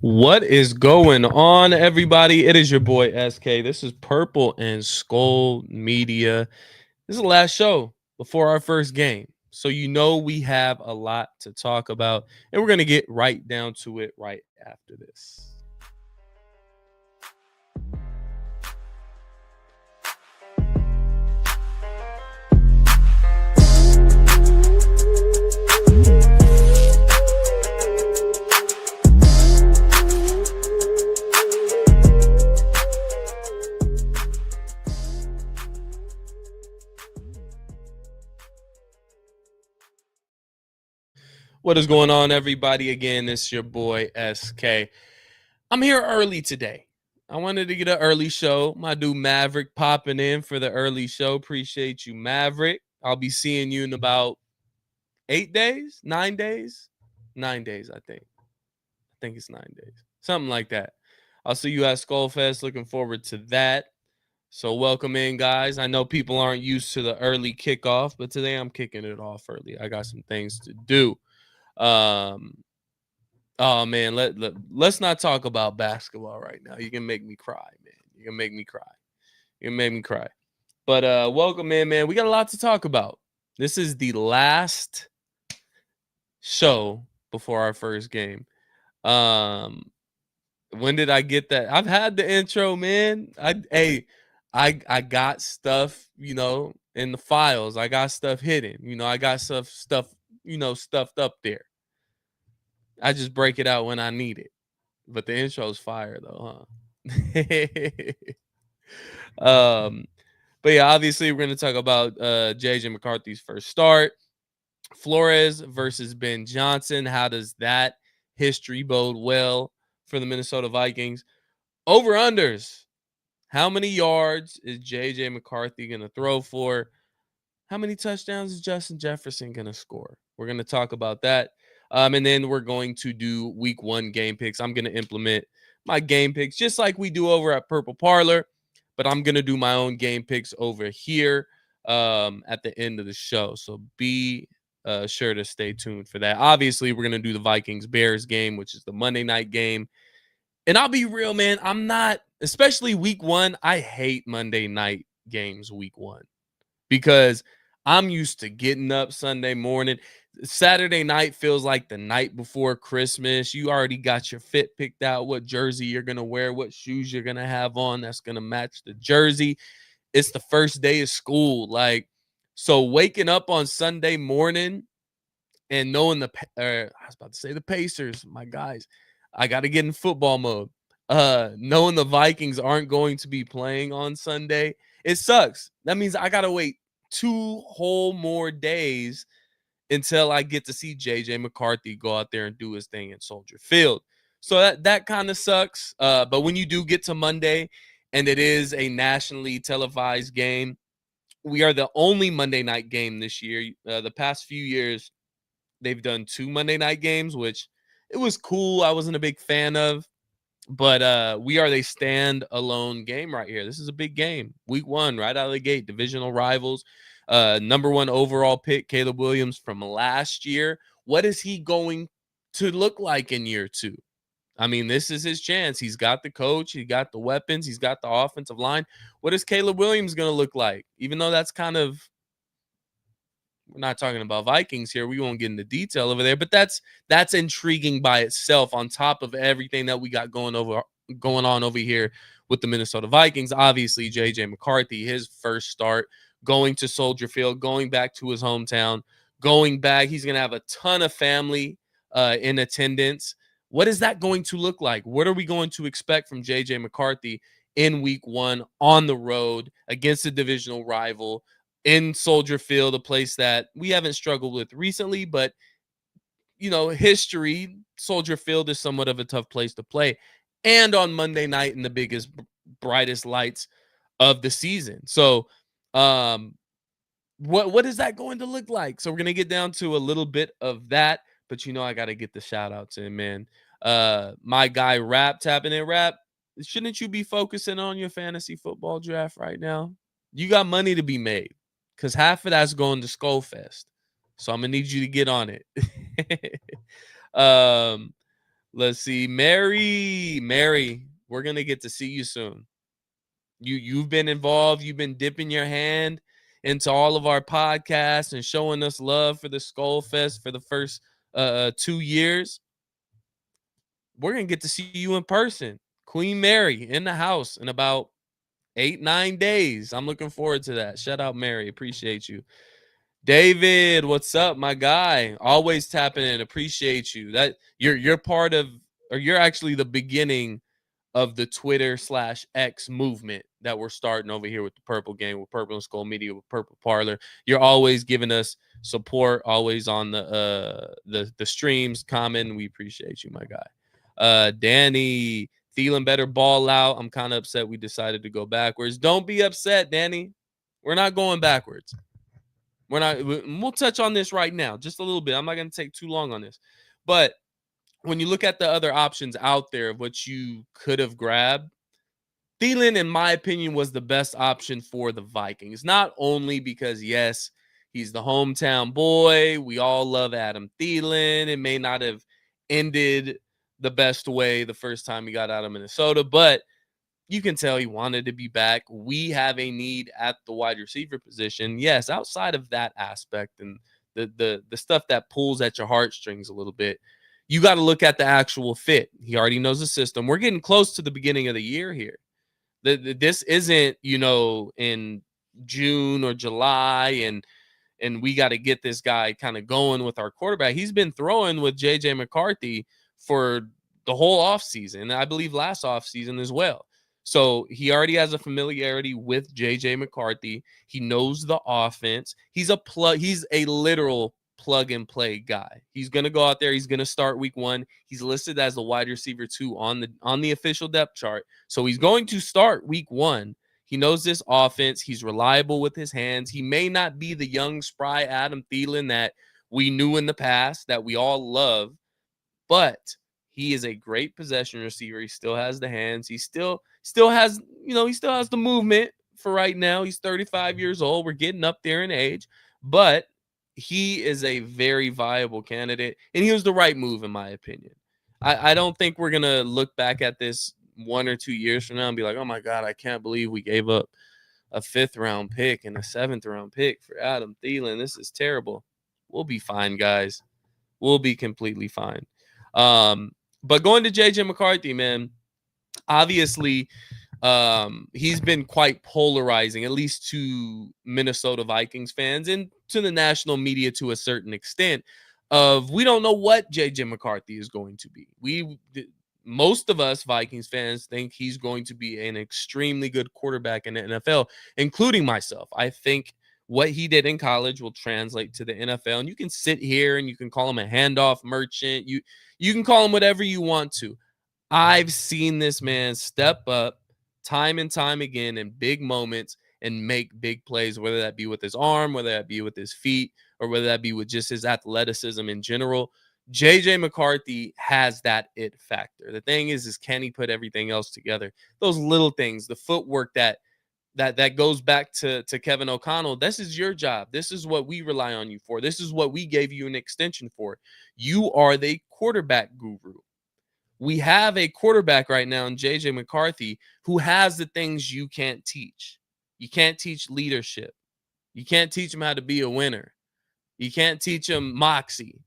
What is going on, everybody? It is your boy SK. This is Purple and Skull Media. This is the last show before our first game. So, we have a lot to talk about, and we're going to get right down to it right after this. What is going on, everybody? Again, it's your boy SK. I'm here early today. I wanted to get an early show. My dude Maverick popping in for the early show. Appreciate you, Maverick. I'll be seeing you in about 8 days, 9 days, 9 days, I think. I think it's 9 days, something like that. I'll see you at Skullfest. Looking forward to that. So welcome in, guys. I know people aren't used to the early kickoff, but today I'm kicking it off early. I got some things to do. Oh man, let's not talk about basketball right now. You can make me cry, man. You can make me cry. You can make me cry. But welcome in, man. We got a lot to talk about. This is the last show before our first game. When did I get that? I've had the intro, man. I got stuff, in the files. I got stuff hidden. I got stuff, stuffed up there. I just break it out when I need it. But the intro's fire though, huh? um, but yeah, obviously we're gonna talk about JJ McCarthy's first start. Flores versus Ben Johnson. How does that history bode well for the Minnesota Vikings? Over unders. How many yards is JJ McCarthy going to throw for? How many touchdowns is Justin Jefferson going to score? We're going to talk about that. And then we're going to do week one game picks. I'm going to implement my game picks just like we do over at Purple Parlor, but I'm going to do my own game picks over here at the end of the show. So be sure to stay tuned for that. Obviously, we're going to do the Vikings-Bears game, which is the Monday night game. And I'll be real, man. I'm not, especially week one. I hate Monday night games week one because I'm used to getting up Sunday morning. Saturday night feels like the night before Christmas. You already got your fit picked out, what jersey you're going to wear, what shoes you're going to have on that's going to match the jersey. It's the first day of school. So waking up on Sunday morning and knowing I was about to say the Pacers, my guys, I got to get in football mode. Knowing the Vikings aren't going to be playing on Sunday, it sucks. That means I got to wait 2 whole more days until I get to see JJ McCarthy go out there and do his thing in Soldier Field. So that kind of sucks. But when you do get to Monday and it is a nationally televised game, we are the only Monday night game this year. The past few years, they've done 2 Monday night games, which it was cool. I wasn't a big fan of, but we are the stand-alone game right here. This is a big game. Week one, right out of the gate, divisional rivals. Number 1 overall pick, Caleb Williams from last year. What is he going to look like in year 2? I mean, this is his chance. He's got the coach. He got the weapons. He's got the offensive line. What is Caleb Williams going to look like? Even though that's kind of, we're not talking about Vikings here. We won't get into detail over there, but that's intriguing by itself on top of everything that we got going on over here with the Minnesota Vikings. Obviously, JJ McCarthy, his first start, going to Soldier Field, going back to his hometown, going back. He's going to have a ton of family in attendance. What is that going to look like? What are we going to expect from JJ McCarthy in week one on the road against a divisional rival in Soldier Field, a place that we haven't struggled with recently, but history, Soldier Field is somewhat of a tough place to play. And on Monday night in the biggest, brightest lights of the season. So what is that going to look like? So we're going to get down to a little bit of that, but I got to get the shout outs in, man. My guy Rap tapping in. Rap, shouldn't you be focusing on your fantasy football draft right now? You got money to be made because half of that's going to Skullfest. So I'm going to need you to get on it. Let's see. Mary, we're going to get to see you soon. You've been involved. You've been dipping your hand into all of our podcasts and showing us love for the Skull Fest for the first 2 years. We're going to get to see you in person. Queen Mary in the house in about 8-9 days. I'm looking forward to that. Shout out Mary. Appreciate you. David, what's up, my guy? Always tapping in. Appreciate you. That you're part of, or you're actually the beginning of the Twitter/X movement that we're starting over here with the Purple Gang, with Purple and Skull Media, with Purple Parlor. You're always giving us support, always on the streams, comment. We appreciate you, my guy. Danny, feeling better, ball out. I'm kind of upset we decided to go backwards. Don't be upset, Danny. We're not going backwards. We'll touch on this right now, just a little bit. I'm not going to take too long on this. But when you look at the other options out there of what you could have grabbed, Thielen, in my opinion, was the best option for the Vikings. Not only because, yes, he's the hometown boy. We all love Adam Thielen. It may not have ended the best way the first time he got out of Minnesota, but you can tell he wanted to be back. We have a need at the wide receiver position. Yes, outside of that aspect and the stuff that pulls at your heartstrings a little bit, you got to look at the actual fit. He already knows the system. We're getting close to the beginning of the year here. This isn't, in June or July and we got to get this guy kind of going with our quarterback. He's been throwing with JJ McCarthy for the whole offseason, and I believe last offseason as well. So he already has a familiarity with JJ McCarthy. He knows the offense. He's a literal plug and play guy. He's going to go out there. He's going to start week 1. He's listed as the wide receiver 2 on the official depth chart. So he's going to start week 1. He knows this offense. He's reliable with his hands. He may not be the young, spry Adam Thielen that we knew in the past, that we all love, but he is a great possession receiver. He still has the hands. He still has, he still has the movement for right now. He's 35 years old. We're getting up there in age, but he is a very viable candidate, and he was the right move, in my opinion. I don't think we're going to look back at this 1 or 2 years from now and be like, oh my God, I can't believe we gave up a 5th round pick and a 7th round pick for Adam Thielen. This is terrible. We'll be fine, guys. We'll be completely fine. But going to JJ McCarthy, man, obviously he's been quite polarizing, at least to Minnesota Vikings fans and to the national media to a certain extent. We don't know what JJ McCarthy is going to be. Most of us Vikings fans think he's going to be an extremely good quarterback in the NFL, including myself. I think what he did in college will translate to the NFL. And you can sit here and you can call him a handoff merchant. You can call him whatever you want to. I've seen this man step up time and time again in big moments and make big plays, whether that be with his arm, whether that be with his feet, or whether that be with just his athleticism in general. JJ McCarthy has that it factor. The thing is can he put everything else together? Those little things, the footwork that goes back to Kevin O'Connell. This is your job. This is what we rely on you for. This is what we gave you an extension for. You are the quarterback guru. We have a quarterback right now in JJ McCarthy who has the things you can't teach. You can't teach leadership. You can't teach him how to be a winner. You can't teach him moxie.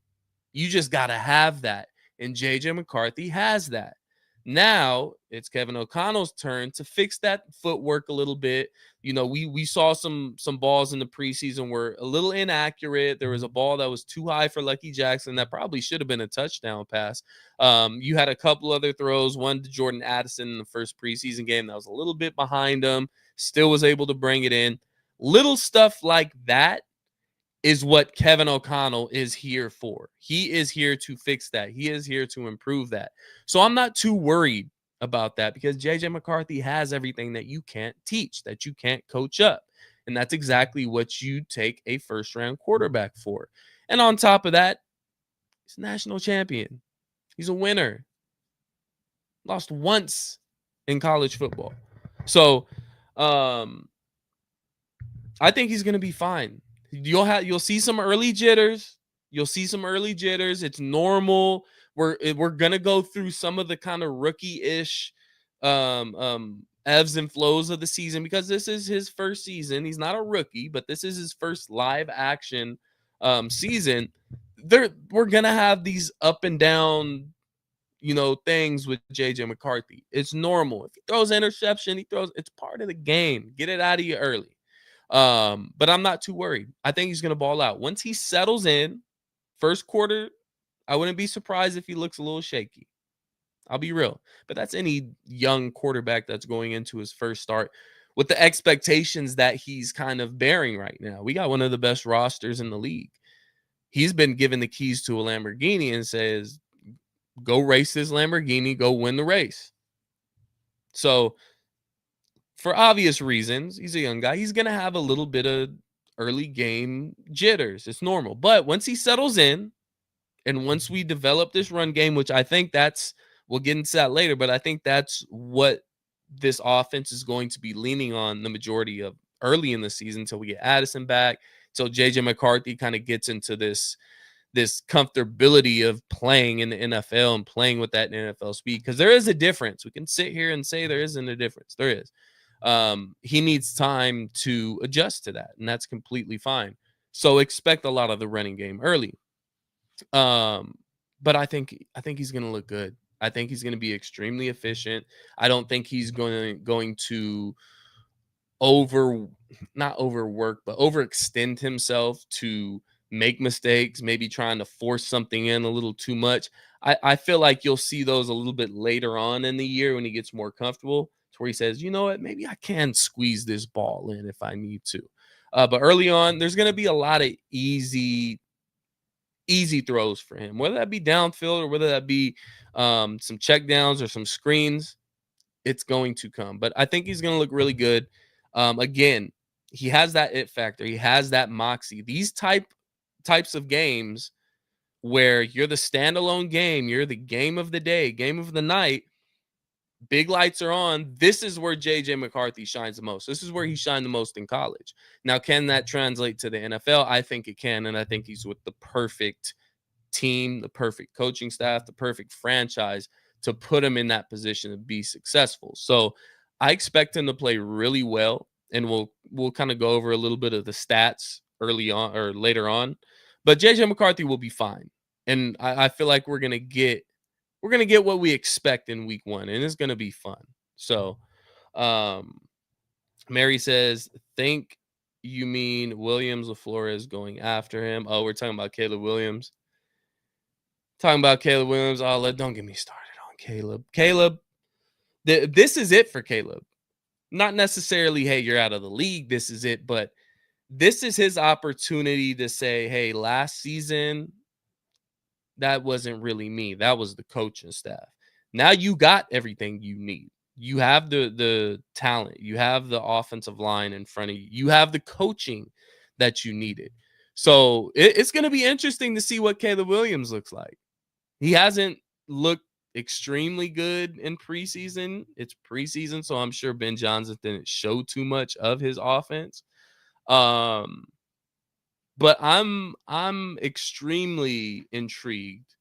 You just got to have that. And JJ McCarthy has that. Now it's Kevin O'Connell's turn to fix that footwork a little bit. We saw some balls in the preseason were a little inaccurate. There was a ball that was too high for Lucky Jackson that probably should have been a touchdown pass. You had a couple other throws, one to Jordan Addison in the first preseason game that was a little bit behind him, still was able to bring it in. Little stuff like that is what Kevin O'Connell is here for. He is here to fix that. He is here to improve that. So I'm not too worried about that because JJ McCarthy has everything that you can't teach, that you can't coach up. And that's exactly what you take a first-round quarterback for. And on top of that, he's a national champion. He's a winner. Lost once in college football. So I think he's going to be fine. You'll see some early jitters. It's normal We're gonna go through some of the kind of rookie-ish ebbs and flows of the season because this is his first season. He's not a rookie, but this is his first live action season. We're gonna have these up and down, things with JJ McCarthy. It's normal. If he throws an interception, it's part of the game. Get it out of you early. But I'm not too worried. I think he's gonna ball out. Once he settles in, first quarter, I wouldn't be surprised if he looks a little shaky. I'll be real. But that's any young quarterback that's going into his first start with the expectations that he's kind of bearing right now. We got one of the best rosters in the league. He's been given the keys to a Lamborghini and says, go race this Lamborghini, go win the race. So, for obvious reasons, he's a young guy. He's going to have a little bit of early game jitters. It's normal. But once he settles in, and once we develop this run game, which I think we'll get into that later, but I think that's what this offense is going to be leaning on the majority of early in the season until we get Addison back, until JJ McCarthy kind of gets into this comfortability of playing in the NFL and playing with that NFL speed. Because there is a difference. We can sit here and say there isn't a difference. There is. He needs time to adjust to that, and that's completely fine. So expect a lot of the running game early. But I think he's going to look good. I think he's going to be extremely efficient. I don't think he's going to not overwork, but overextend himself to make mistakes, maybe trying to force something in a little too much. I feel like you'll see those a little bit later on in the year when he gets more comfortable, to where he says, you know what, maybe I can squeeze this ball in if I need to. But early on, there's going to be a lot of easy throws for him, whether that be downfield or whether that be some check downs or some screens. It's going to come. But I think he's going to look really good. Again, he has that it factor. He has that moxie. These types of games where you're the standalone game, you're the game of the day, game of the night, big lights are on. This is where JJ McCarthy shines the most. This is where he shined the most in college. Now, can that translate to the NFL? I think it can, and I think he's with the perfect team, the perfect coaching staff, the perfect franchise to put him in that position to be successful. So I expect him to play really well, and we'll kind of go over a little bit of the stats early on or later on. But JJ McCarthy will be fine. And I feel like we're gonna get what we expect in week 1, and it's gonna be fun. So Mary says, think you mean Williams or Flores going after him? Oh, we're talking about Caleb Williams. Don't get me started on Caleb. This is it for Caleb. Not necessarily, hey, you're out of the league. This is it, but this is his opportunity to say, hey, last season, that wasn't really me. That was the coaching staff. Now you got everything you need. You have the talent. You have the offensive line in front of you. You have the coaching that you needed. So it's going to be interesting to see what Caleb Williams looks like. He hasn't looked extremely good in preseason. It's preseason, so I'm sure Ben Johnson didn't show too much of his offense. But I'm extremely intrigued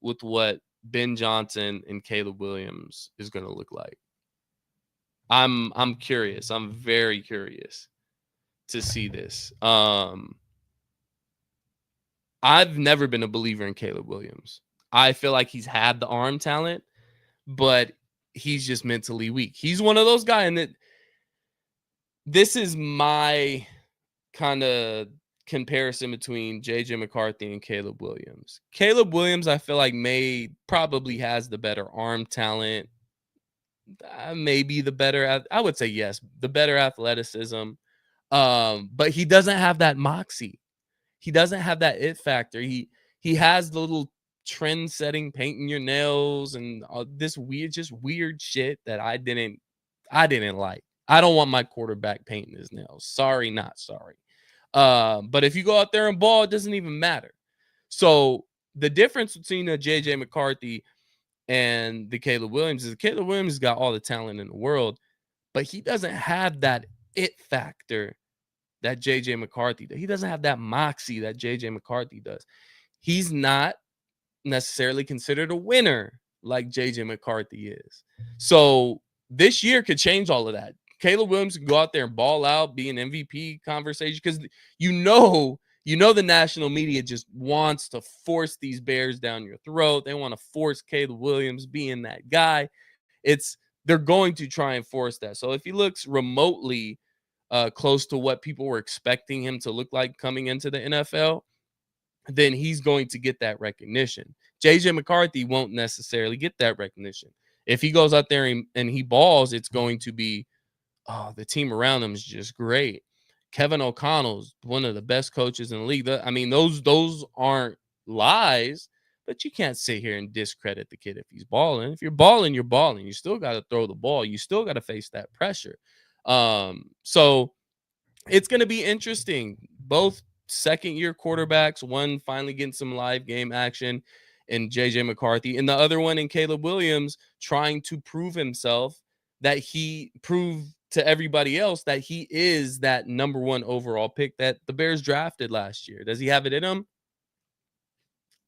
with what Ben Johnson and Caleb Williams is going to look like. I'm curious. I'm very curious to see this. I've never been a believer in Caleb Williams. I feel like he's had the arm talent, but he's just mentally weak. He's one of those guys, and this is my kind of comparison between JJ McCarthy and Caleb Williams. Caleb Williams, I feel like probably has the better arm talent, maybe the better, I would say yes, the better athleticism. But he doesn't have that moxie. He doesn't have that it factor. He has the little trend setting painting your nails and this weird shit that I didn't like. I don't want my quarterback painting his nails. Sorry, not sorry. But if you go out there and ball, it doesn't even matter. So the difference between a JJ McCarthy and the Caleb Williams is Caleb Williams got all the talent in the world, but he doesn't have that it factor that JJ McCarthy does. He doesn't have that moxie that JJ McCarthy does. He's not necessarily considered a winner like JJ McCarthy is. So this year could change all of that. Caleb Williams can go out there and ball out, be an MVP conversation, because the national media just wants to force these Bears down your throat. They want to force Caleb Williams being that guy. They're going to try and force that. So if he looks remotely close to what people were expecting him to look like coming into the NFL, then he's going to get that recognition. JJ McCarthy won't necessarily get that recognition. If he goes out there and he balls, it's going to be, oh, the team around him is just great. Kevin O'Connell's one of the best coaches in the league. I mean, those aren't lies, but you can't sit here and discredit the kid if he's balling. If you're balling, you're balling. You still got to throw the ball. You still got to face that pressure. So it's going to be interesting. Both second-year quarterbacks, one finally getting some live game action in JJ McCarthy, and the other one in Caleb Williams trying to prove himself, that he proved to everybody else that he is that number one overall pick that the Bears drafted last year. Does he have it in him?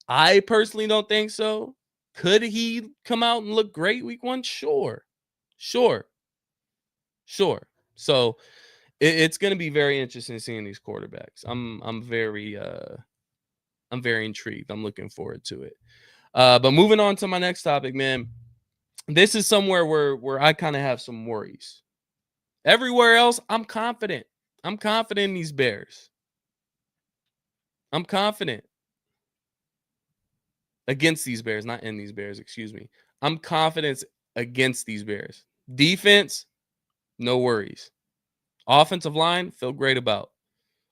I personally don't think so. Could he come out and look great week one? Sure. So it's going to be very interesting seeing these quarterbacks. I'm very intrigued. I'm looking forward to it. But moving on to my next topic, man. This is somewhere where I kind of have some worries. Everywhere else, I'm confident. I'm confident in these Bears. I'm confident against these Bears, not in these Bears, excuse me. I'm confident against these Bears. Defense, no worries. Offensive line, feel great about.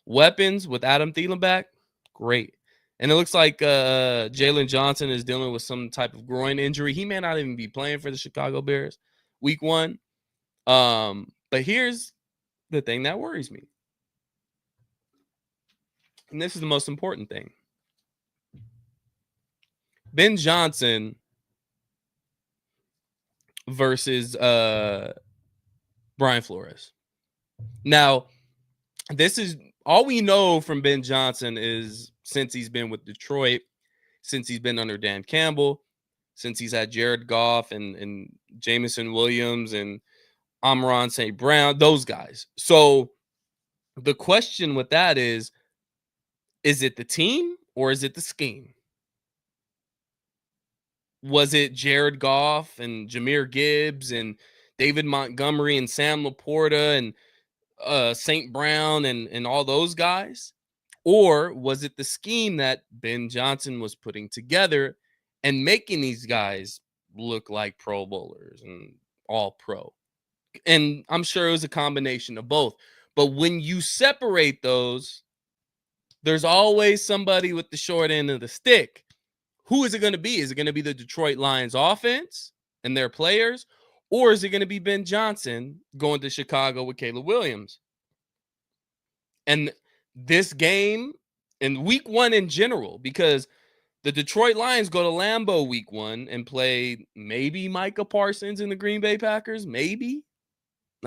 Weapons with Adam Thielen back, great. And it looks like Jalen Johnson is dealing with some type of groin injury. He may not even be playing for the Chicago Bears week one. But here's the thing that worries me. And this is the most important thing. Ben Johnson versus Brian Flores. Now, this is all we know from Ben Johnson is since he's been with Detroit, since he's been under Dan Campbell, since he's had Jared Goff and Jameson Williams and Amon-Ra St. Brown, those guys. So the question with that is it the team or is it the scheme? Was it Jared Goff and Jahmyr Gibbs and David Montgomery and Sam Laporta and St. Brown and all those guys? Or was it the scheme that Ben Johnson was putting together and making these guys look like Pro Bowlers and all pro? And I'm sure it was a combination of both. But when you separate those, there's always somebody with the short end of the stick. Who is it going to be? Is it going to be the Detroit Lions offense and their players? Or is it going to be Ben Johnson going to Chicago with Caleb Williams? And this game and week one in general, because the Detroit Lions go to Lambeau week one and play maybe Micah Parsons and the Green Bay Packers. Maybe.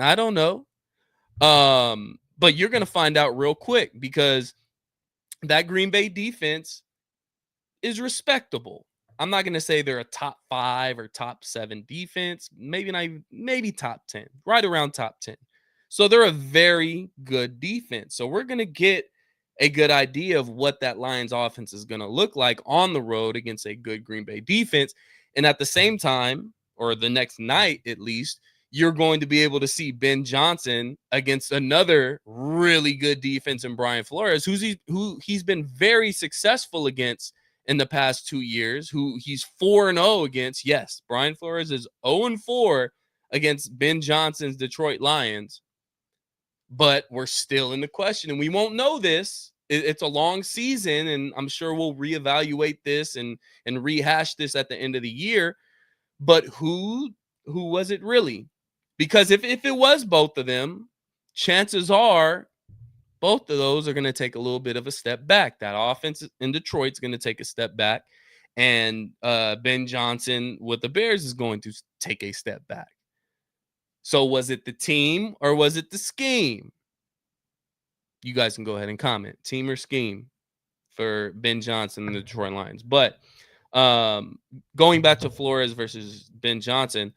I don't know. But you're going to find out real quick because that Green Bay defense is respectable. I'm not going to say they're a top 5 or top 7 defense. Maybe top 10, right around top 10. So they're a very good defense. So we're going to get a good idea of what that Lions offense is going to look like on the road against a good Green Bay defense. And at the same time, or the next night at least, you're going to be able to see Ben Johnson against another really good defense in Brian Flores, who he's been very successful against in the past 2 years, who he's 4-0 against. Yes, Brian Flores is 0-4 against Ben Johnson's Detroit Lions, but we're still in the question, and we won't know this. It's a long season, and I'm sure we'll reevaluate this and rehash this at the end of the year. But who was it really? Because if it was both of them, chances are both of those are going to take a little bit of a step back. That offense in Detroit's going to take a step back, and Ben Johnson with the Bears is going to take a step back. So was it the team or was it the scheme? You guys can go ahead and comment. Team or scheme for Ben Johnson and the Detroit Lions. But Going back to Flores versus Ben Johnson,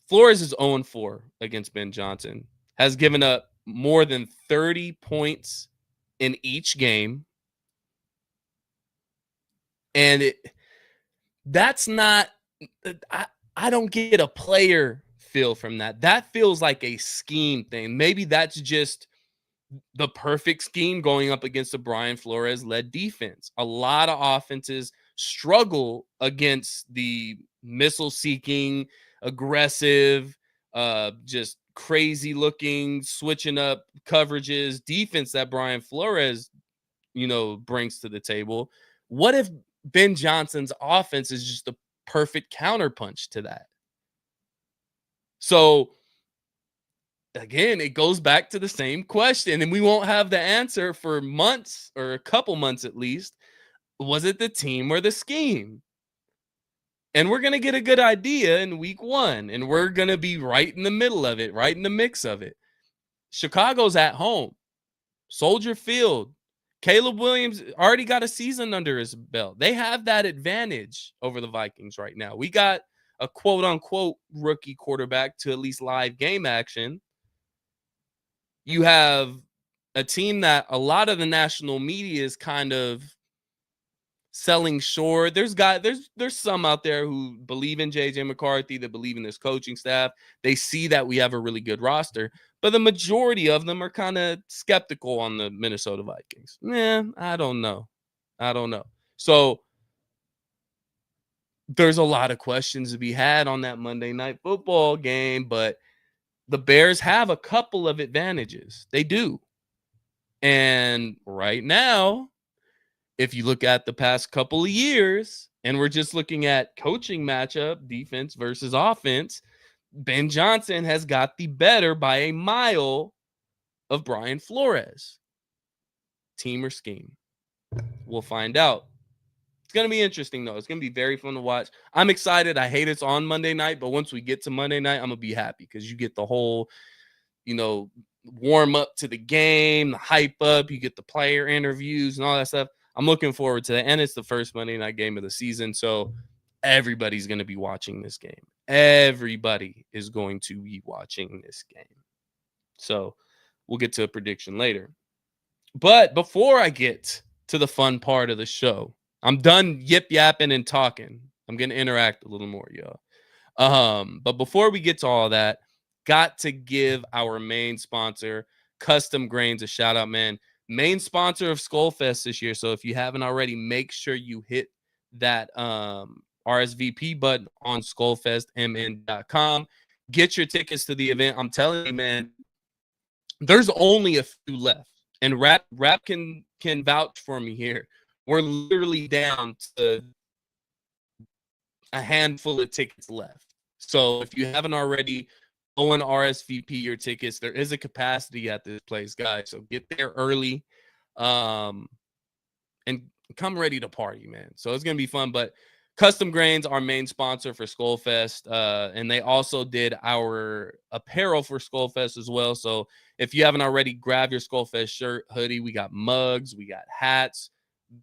Flores is 0-4 against Ben Johnson, has given up more than 30 points in each game. And that's not, I don't get a player feel from that. That feels like a scheme thing. Maybe that's just the perfect scheme going up against a Brian Flores led defense. A lot of offenses struggle against the missile seeking, aggressive, just crazy looking, switching up coverages defense that Brian Flores, brings to the table. What if Ben Johnson's offense is just the perfect counterpunch to that? So again, it goes back to the same question, and we won't have the answer for months or a couple months at least. Was it the team or the scheme? And we're going to get a good idea in week 1, and we're going to be right in the middle of it, right in the mix of it. Chicago's at home. Soldier Field. Caleb Williams already got a season under his belt. They have that advantage over the Vikings right now. We got a quote-unquote rookie quarterback to at least live game action. You have a team that a lot of the national media is kind of selling short. There's some out there who believe in JJ McCarthy, that believe in this coaching staff. They see that we have a really good roster, but the majority of them are kind of skeptical on the Minnesota Vikings. I don't know. So there's a lot of questions to be had on that Monday Night Football game, but the Bears have a couple of advantages. They do. And right now, if you look at the past couple of years, and we're just looking at coaching matchup, defense versus offense, Ben Johnson has got the better by a mile of Brian Flores. Team or scheme? We'll find out. It's going to be interesting, though. It's going to be very fun to watch. I'm excited. I hate it's on Monday night, but once we get to Monday night, I'm going to be happy because you get the whole, warm up to the game, the hype up. You get the player interviews and all that stuff. I'm looking forward to that. And it's the first Monday night game of the season. So everybody's going to be watching this game. Everybody is going to be watching this game. So we'll get to a prediction later. But before I get to the fun part of the show, I'm done yip yapping and talking. I'm going to interact a little more, y'all. But before we get to all that, got to give our main sponsor, Custom Grains, a shout out, man. Main sponsor of Skullfest this year. So if you haven't already, make sure you hit that RSVP button on skullfestmn.com. Get your tickets to the event. I'm telling you, man, there's only a few left. And Rap can vouch for me here. We're literally down to a handful of tickets left. So if you haven't already, go and RSVP your tickets. There is a capacity at this place, guys. So get there early and come ready to party, man. So it's going to be fun. But Custom Grains, our main sponsor for Skullfest, and they also did our apparel for Skullfest as well. So if you haven't already, grab your Skullfest shirt, hoodie. We got mugs, we got hats,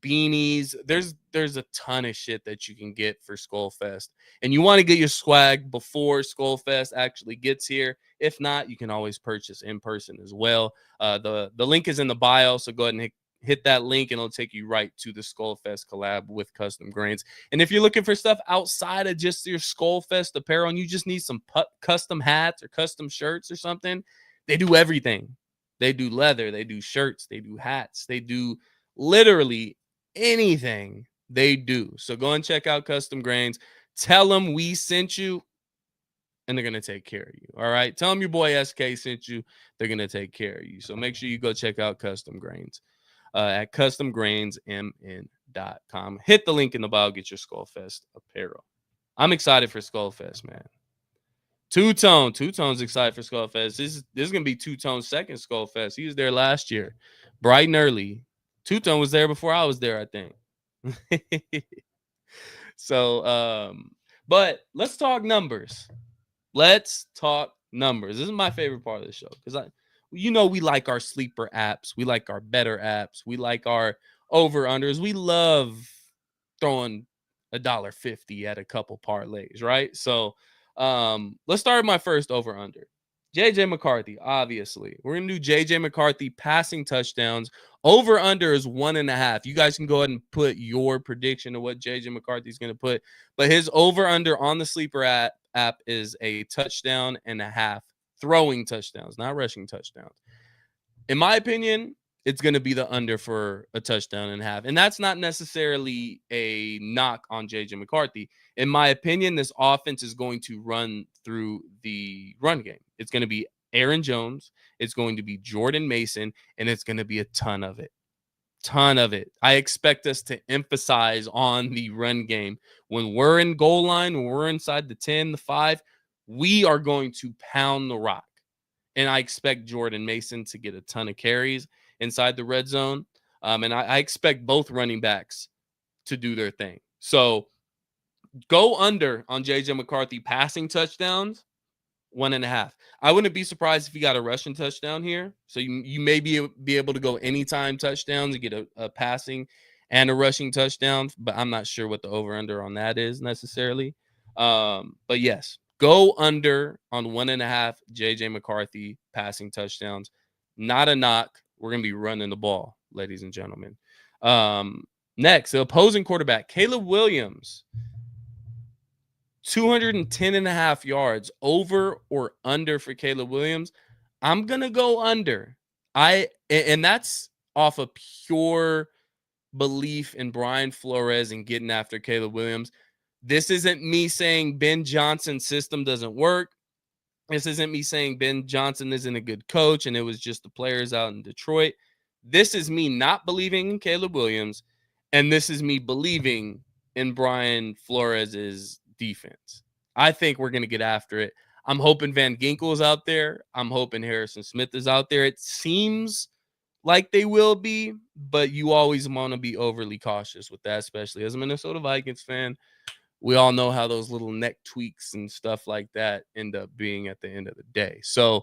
beanies. There's a ton of shit that you can get for Skullfest, and you want to get your swag before Skullfest actually gets here. If not, you can always purchase in person as well. The link is in the bio, so go ahead and hit that link and it'll take you right to the Skullfest collab with Custom Grains. And if you're looking for stuff outside of just your Skullfest apparel and you just need some custom hats or custom shirts or something, they do everything. They do leather, they do shirts, they do hats, they do literally anything they do. So go and check out Custom Grains. Tell them we sent you, and they're going to take care of you. All right. Tell them your boy SK sent you. They're going to take care of you. So make sure you go check out Custom Grains at customgrainsmn.com. Hit the link in the bio. Get your Skullfest apparel. I'm excited for Skullfest, man. Two-Tone's excited for Skullfest. This is going to be Two-Tone's second Skullfest. He was there last year, bright and early. Two-Tone was there before I was there, I think. So, but let's talk numbers. This is my favorite part of the show because we like our sleeper apps. We like our better apps. We like our over-unders. We love throwing $1.50 at a couple parlays, right? So let's start with my first over under. JJ McCarthy, obviously. We're gonna do JJ McCarthy passing touchdowns. Over under is 1.5. You guys can go ahead and put your prediction of what JJ McCarthy is gonna put, but his over under on the sleeper app is a touchdown and a half, throwing touchdowns, not rushing touchdowns. In my opinion, it's going to be the under for a touchdown and a half. And that's not necessarily a knock on JJ McCarthy. In my opinion, this offense is going to run through the run game. It's going to be Aaron Jones, it's going to be Jordan Mason, and it's going to be a ton of it. Ton of it. I expect us to emphasize on the run game. When we're in goal line, when we're inside the 10, the 5, we are going to pound the rock. And I expect Jordan Mason to get a ton of carries inside the red zone. And I expect both running backs to do their thing. So go under on JJ McCarthy passing touchdowns, 1.5. I wouldn't be surprised if you got a rushing touchdown here. So you may be able to go anytime touchdowns and get a passing and a rushing touchdown, but I'm not sure what the over-under on that is necessarily. But yes, go under on 1.5 JJ McCarthy passing touchdowns. Not a knock. We're going to be running the ball, ladies and gentlemen. Next, the opposing quarterback, Caleb Williams. 210.5 yards, over or under for Caleb Williams. I'm going to go under. And that's off of pure belief in Brian Flores and getting after Caleb Williams. This isn't me saying Ben Johnson's system doesn't work. This isn't me saying Ben Johnson isn't a good coach and it was just the players out in Detroit. This is me not believing in Caleb Williams, and this is me believing in Brian Flores's defense. I think we're going to get after it. I'm hoping Van Ginkel's out there. I'm hoping Harrison Smith is out there. It seems like they will be, but you always want to be overly cautious with that, especially as a Minnesota Vikings fan. We all know how those little neck tweaks and stuff like that end up being at the end of the day. So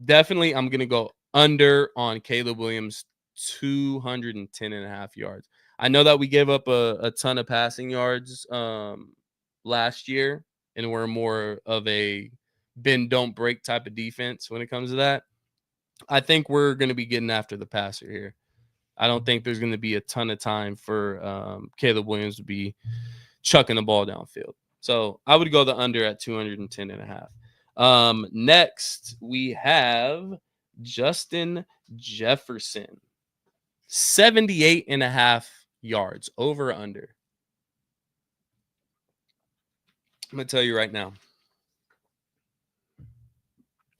definitely I'm going to go under on Caleb Williams, 210.5 yards. I know that we gave up a ton of passing yards last year, and we're more of a bend, don't break type of defense when it comes to that. I think we're going to be getting after the passer here. I don't think there's going to be a ton of time for Caleb Williams to be chucking the ball downfield. So I would go the under at 210.5. Next, we have Justin Jefferson. 78.5 yards, over or under. I'm going to tell you right now.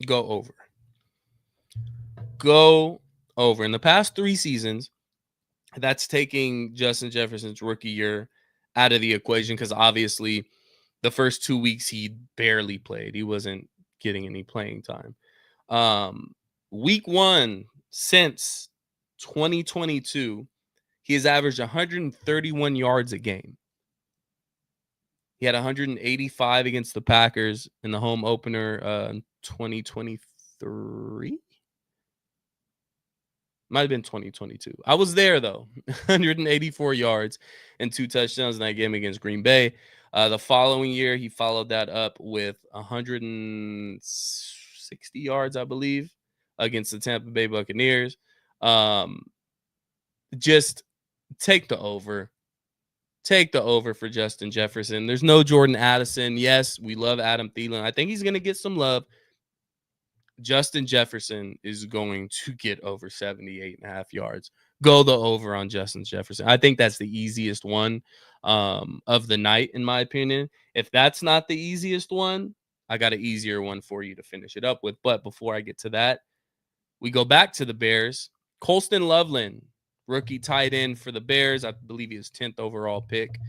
Go over. Go over. In the past 3 seasons, that's taking Justin Jefferson's rookie year out of the equation because obviously the first 2 weeks he barely played. He wasn't getting any playing time. Week 1 since 2022, he has averaged 131 yards a game. He had 185 against the Packers in the home opener in 2023. Might have been 2022. I was there, though. 184 yards and 2 touchdowns in that game against Green Bay. The following year, he followed that up with 160 yards, I believe, against the Tampa Bay Buccaneers. Just take the over. Take the over for Justin Jefferson. There's no Jordan Addison. Yes, we love Adam Thielen. I think he's going to get some love. Justin Jefferson is going to get over 78.5 yards. Go the over on Justin Jefferson. I think that's the easiest one of the night, in my opinion. If that's not the easiest one, I got an easier one for you to finish it up with. But before I get to that, we go back to the Bears. Colston Loveland, rookie tight end for the Bears. I believe he was 10th overall pick.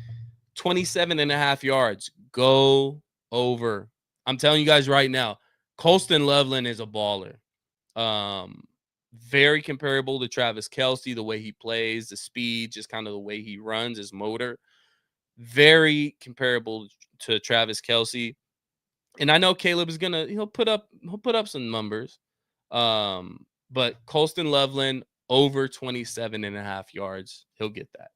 27.5 yards. Go over. I'm telling you guys right now, Colston Loveland is a baller. Very comparable to Travis Kelce, the way he plays, the speed, just kind of the way he runs, his motor. Very comparable to Travis Kelce. And I know Caleb is he'll put up some numbers. But Colston Loveland over 27.5 yards, he'll get that.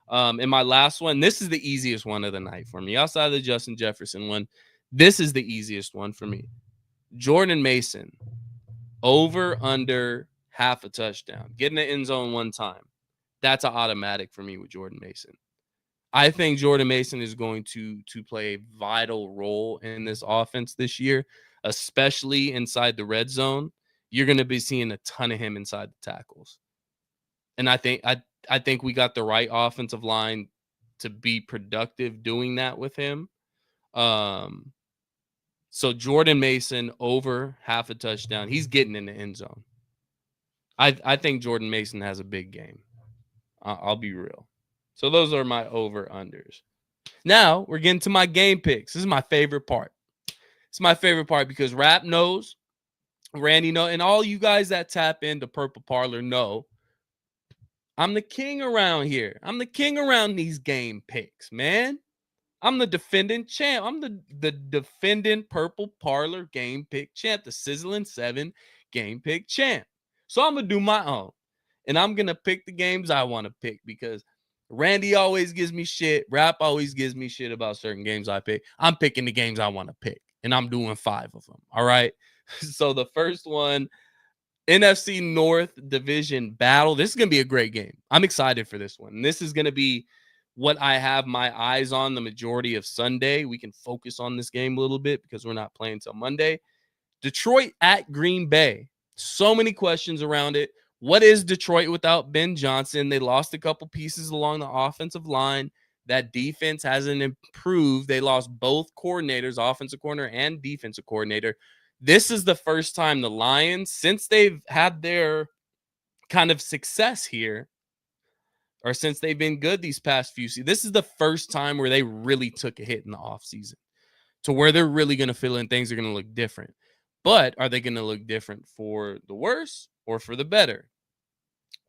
And my last one, this is the easiest one of the night for me. Outside of the Justin Jefferson one, this is the easiest one for me. Jordan Mason, over under half a touchdown. Get in the end zone one time. That's an automatic for me with Jordan Mason. I think Jordan Mason is going to play a vital role in this offense this year, especially inside the red zone. You're going to be seeing a ton of him inside the tackles. And I think we got the right offensive line to be productive doing that with him. So Jordan Mason over half a touchdown. He's getting in the end zone. I think Jordan Mason has a big game. I'll be real. So those are my over-unders. Now we're getting to my game picks. This is my favorite part. It's my favorite part because Rap knows, Randy knows, and all you guys that tap into Purple Parlor know I'm the king around here. I'm the king around these game picks, man. I'm the defending champ. I'm the defending Purple Parlor game pick champ, the Sizzling 7 game pick champ. So I'm going to do my own. And I'm going to pick the games I want to pick because Randy always gives me shit. Rap always gives me shit about certain games I pick. I'm picking the games I want to pick. And I'm doing 5 of them. All right. So the first one, NFC North Division battle. This is going to be a great game. I'm excited for this one. And this is going to be what I have my eyes on the majority of Sunday. We can focus on this game a little bit because we're not playing till Monday. Detroit at Green Bay. So many questions around it. What is Detroit without Ben Johnson? They lost a couple pieces along the offensive line. That defense hasn't improved. They lost both coordinators, offensive coordinator and defensive coordinator. This is the first time the Lions, since they've had their kind of success here, or since they've been good these past few seasons, this is the first time where they really took a hit in the offseason to where they're really going to feel in things are going to look different. But are they going to look different for the worse or for the better?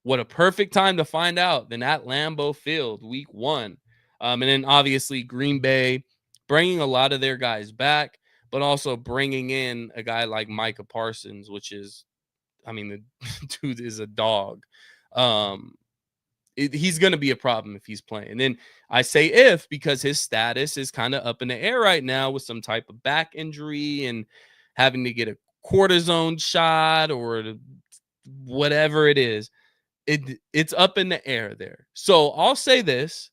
What a perfect time to find out than at Lambeau Field, week 1. And then obviously Green Bay bringing a lot of their guys back, but also bringing in a guy like Micah Parsons, which is, I mean, the dude is a dog. He's going to be a problem if he's playing. And then I say if because his status is kind of up in the air right now with some type of back injury and having to get a cortisone shot or whatever it is. It's up in the air there. So I'll say this.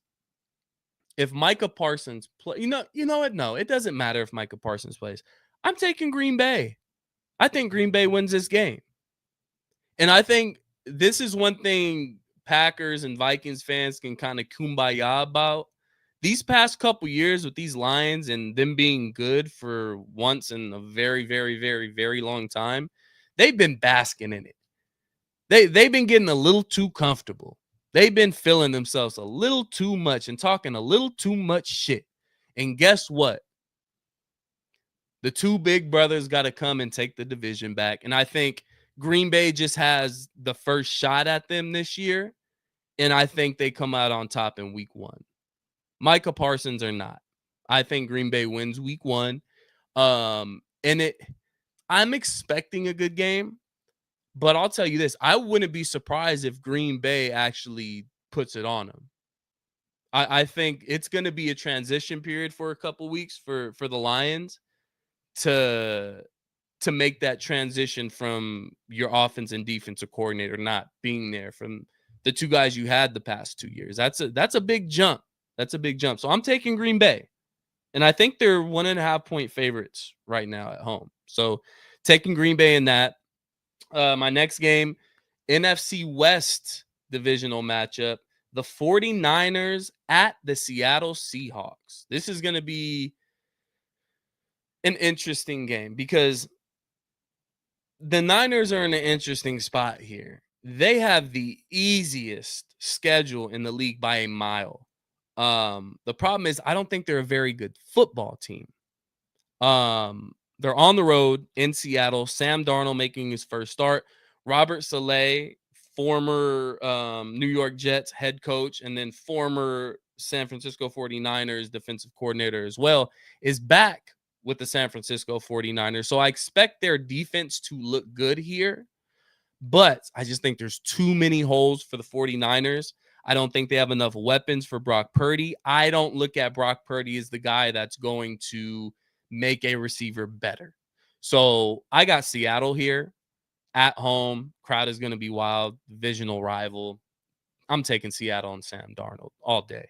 If Micah Parsons play, you know what? No, it doesn't matter if Micah Parsons plays. I'm taking Green Bay. I think Green Bay wins this game. And I think this is one thing Packers and Vikings fans can kind of kumbaya about. These past couple years with these Lions and them being good for once in a very, very, very, very long time, they've been basking in it. They've been getting a little too comfortable. They've been feeling themselves a little too much and talking a little too much shit. And guess what? The two big brothers got to come and take the division back. And I think Green Bay just has the first shot at them this year. And I think they come out on top in week 1. Micah Parsons or not. I think Green Bay wins week 1. I'm expecting a good game. But I'll tell you this, I wouldn't be surprised if Green Bay actually puts it on them. I think it's going to be a transition period for a couple weeks for the Lions to make that transition from your offense and defensive coordinator not being there from the two guys you had the past 2 years. That's a big jump. That's a big jump. So I'm taking Green Bay. And I think they're 1.5 point favorites right now at home. So taking Green Bay in that. My next game, NFC West divisional matchup, the 49ers at the Seattle Seahawks. This is going to be an interesting game because the Niners are in an interesting spot here. They have the easiest schedule in the league by a mile. The problem is I don't think they're a very good football team. They're on the road in Seattle. Sam Darnold making his first start. Robert Saleh, former New York Jets head coach, and then former San Francisco 49ers defensive coordinator as well, is back with the San Francisco 49ers. So I expect their defense to look good here, but I just think there's too many holes for the 49ers. I don't think they have enough weapons for Brock Purdy. I don't look at Brock Purdy as the guy that's going to make a receiver better. So I got Seattle here at home. Crowd is going to be wild. Divisional rival. I'm taking Seattle and Sam Darnold all day.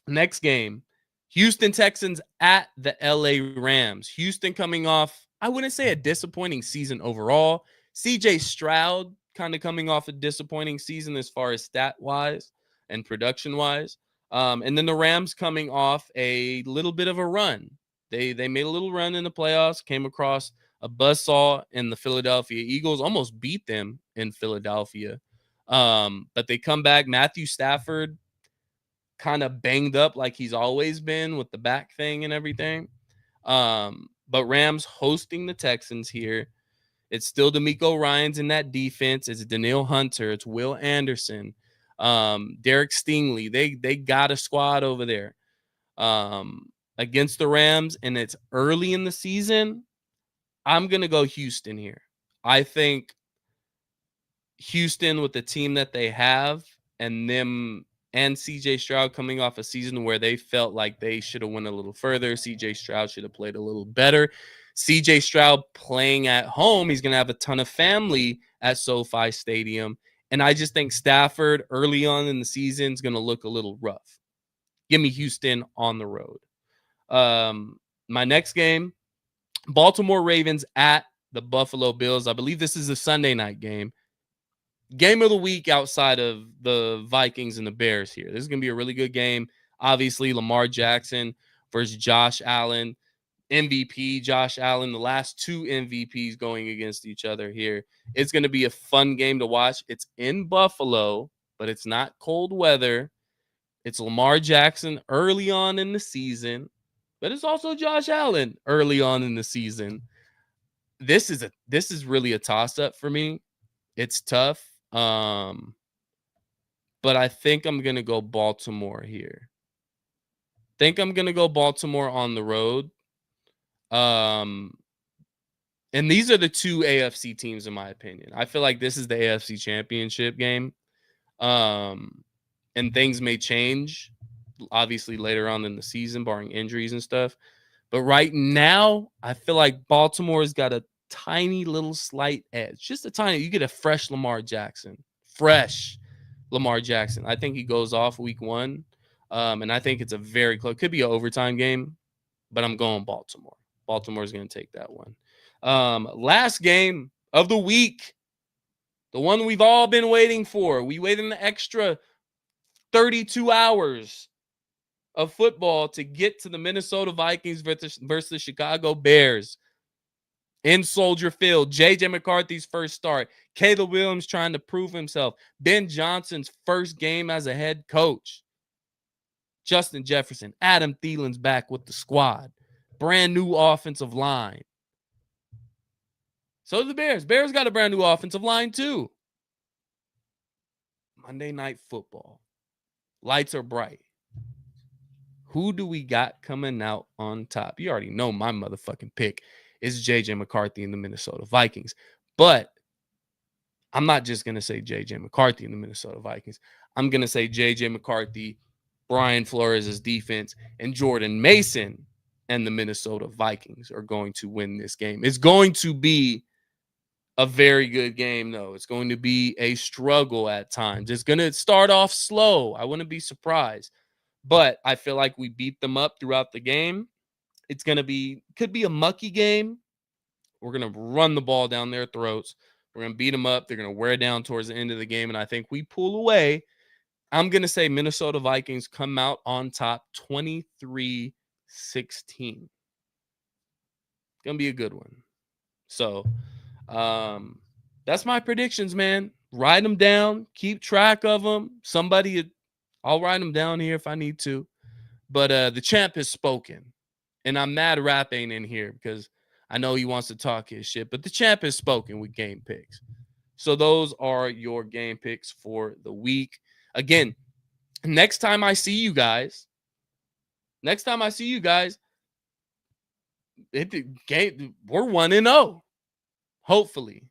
Next game, Houston Texans at the LA Rams. Houston coming off, I wouldn't say a disappointing season overall. CJ Stroud kind of coming off a disappointing season as far as stat wise and production wise. And then the Rams coming off a little bit of a run. They made a little run in the playoffs, came across a buzzsaw in the Philadelphia Eagles, almost beat them in Philadelphia. But they come back. Matthew Stafford kind of banged up like he's always been with the back thing and everything. But Rams hosting the Texans here. It's still D'Amico Ryans in that defense. It's Danielle Hunter. It's Will Anderson. Derek Stingley. They got a squad over there against the Rams, and it's early in the season. I'm going to go Houston here. I think Houston with the team that they have and them and CJ Stroud coming off a season where they felt like they should have went a little further. CJ Stroud should have played a little better. CJ Stroud playing at home, he's going to have a ton of family at SoFi Stadium. And I just think Stafford early on in the season is going to look a little rough. Give me Houston on the road. My next game, Baltimore Ravens at the Buffalo Bills. I believe this is a Sunday night game. Game of the week outside of the Vikings and the Bears here. This is going to be a really good game. Obviously, Lamar Jackson versus Josh Allen. MVP Josh Allen, the last two MVPs going against each other here. It's going to be a fun game to watch. It's in Buffalo, but it's not cold weather. It's Lamar Jackson early on in the season, but it's also Josh Allen early on in the season. This is really a toss-up for me. It's tough. But I think I'm going to go Baltimore here. Think I'm going to go Baltimore on the road. And these are the two AFC teams, in my opinion. I feel like this is the AFC Championship game. And things may change, obviously, later on in the season, barring injuries and stuff. But right now, I feel like Baltimore's got a tiny little slight edge. Just a tiny. You get a fresh Lamar Jackson. Fresh Lamar Jackson. I think he goes off week 1. And I think it's a very close. Could be an overtime game, but I'm going Baltimore. Baltimore's going to take that one. Last game of the week, the one we've all been waiting for. We waited an extra 32 hours of football to get to the Minnesota Vikings versus the Chicago Bears in Soldier Field. J.J. McCarthy's first start. Caleb Williams trying to prove himself. Ben Johnson's first game as a head coach. Justin Jefferson, Adam Thielen's back with the squad. Brand new offensive line. So do the Bears. Bears got a brand new offensive line too. Monday Night Football. Lights are bright. Who do we got coming out on top? You already know my motherfucking pick is J.J. McCarthy and the Minnesota Vikings. But I'm not just going to say J.J. McCarthy and the Minnesota Vikings. I'm going to say J.J. McCarthy, Brian Flores' defense, and Jordan Mason and the Minnesota Vikings are going to win this game. It's going to be a very good game, though. It's going to be a struggle at times. It's going to start off slow. I wouldn't be surprised. But I feel like we beat them up throughout the game. It's going to be, could be a mucky game. We're going to run the ball down their throats. We're going to beat them up. They're going to wear down towards the end of the game. And I think we pull away. I'm going to say Minnesota Vikings come out on top 23-16. Going to be a good one. So that's my predictions, man. Write them down. Keep track of them. I'll write them down here if I need to. But the champ has spoken. And I'm mad Rap ain't in here because I know he wants to talk his shit. But the champ has spoken with game picks. So those are your game picks for the week. Again, next time I see you guys, we're 1-0. Hopefully.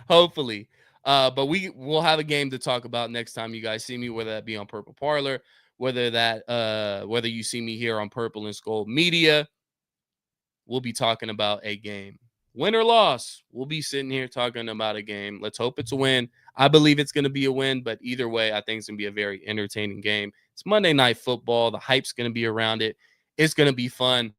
Hopefully. But we'll have a game to talk about next time you guys see me, whether that be on Purple Parlor, whether you see me here on Purple and Skull Media. We'll be talking about a game. Win or loss, we'll be sitting here talking about a game. Let's hope it's a win. I believe it's going to be a win, but either way, I think it's going to be a very entertaining game. It's Monday Night Football. The hype's going to be around it. It's going to be fun.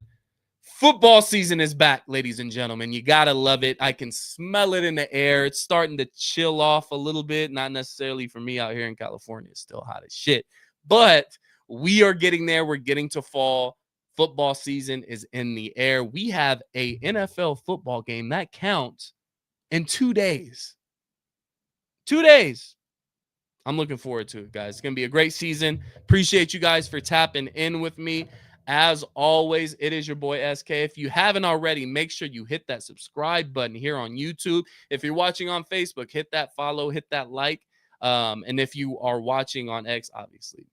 Football season is back, ladies and gentlemen. You got to love it. I can smell it in the air. It's starting to chill off a little bit. Not necessarily for me out here in California. It's still hot as shit. But we are getting there. We're getting to fall. Football season is in the air. We have a NFL football game that counts in 2 days. 2 days. I'm looking forward to it, guys. It's going to be a great season. Appreciate you guys for tapping in with me. As always, it is your boy SK. If you haven't already, make sure you hit that subscribe button here on YouTube. If you're watching on Facebook, hit that follow, hit that like. And if you are watching on X, obviously,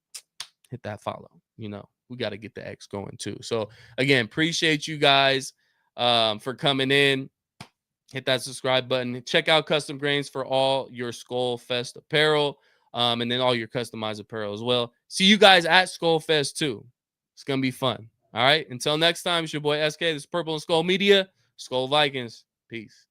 hit that follow. You know, we got to get the X going too. So again, appreciate you guys for coming in. Hit that subscribe button. Check out Custom Grains for all your Skull Fest apparel, and then all your customized apparel as well. See you guys at Skull Fest too. It's going to be fun. All right. Until next time, it's your boy SK. This is Purple and Skull Media. Skull Vikings. Peace.